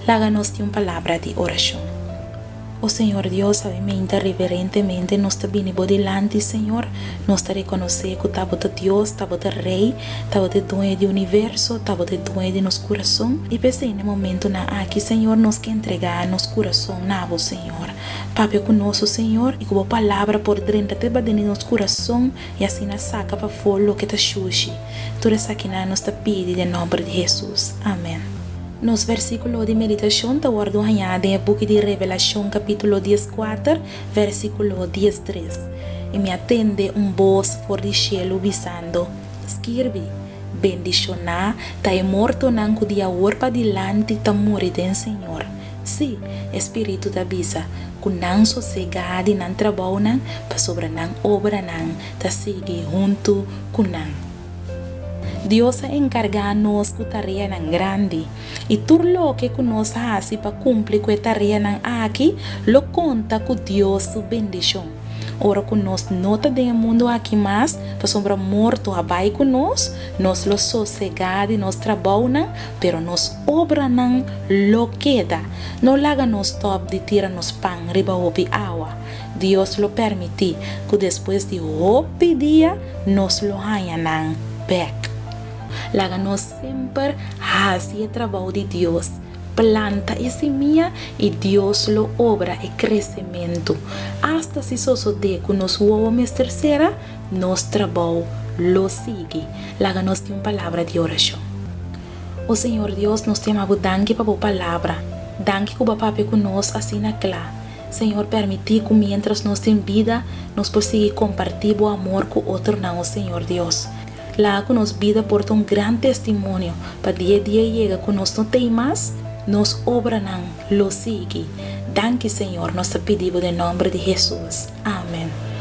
Láganos de una palabra de oración. Oh Señor Dios, suavemente, reverentemente, nos te vinimos delante, Señor. Nos te reconoce que estamos de Dios, estamos de Rey, estamos de dueño del universo, estamos de dueño de nuestro corazón. Y pues en el momento aquí, Señor, nos que entregar nuestro corazón a vos, Señor. Papi conosco, Señor, y como palabra por dentro te va de nuestro corazón y así nos saca para fuera lo que te shushi. Tú eres aquí, nos te pide en nombre de Jesús. Amén. Nos versículo de meditación te guardo allá de Book de Revelación capítulo 14, versículo 13. Y me atende voz por el cielo visando, escreve, bendicionar, ta é morto nan dia orpa dilante ta moriden Senhor. Sí, Espírito da bisa, kunang sossegado e nan trabalho nan, pa sobra nan obra nan, ta sigue junto kunang. Dios ha encargado con tarea tan grande y todo lo que nos hace para cumplir con tarea tan aquí lo conta con Dios su bendición. Ahora que nos nota del mundo aquí más, pues sombra morto abai con nos lo sosegado y nos trabajo, pero nos obra nan lo queda. No laga nos top de tirarnos pan riba opi agua. Dios lo permite que después de opi día nos lo hayan back. Láganos siempre hacia el trabajo de Dios. Planta y semilla y Dios lo obra y crecimiento. Hasta si soso de que nos huevos tercera, nos trabajo lo sigue. Láganos de una palabra de oración. Oh Señor Dios, nos llamamos danke para tu palabra. Danke que papi con nos así na clara. Señor, permite que mientras nos den vida, nos posible compartir tu amor con otro no, Señor Dios. La que nos vida porta un gran testimonio. Para día a día llega con nos no temas, nos obran, lo sigue. Danke, Señor, nos pedimos en nombre de Jesús. Amén.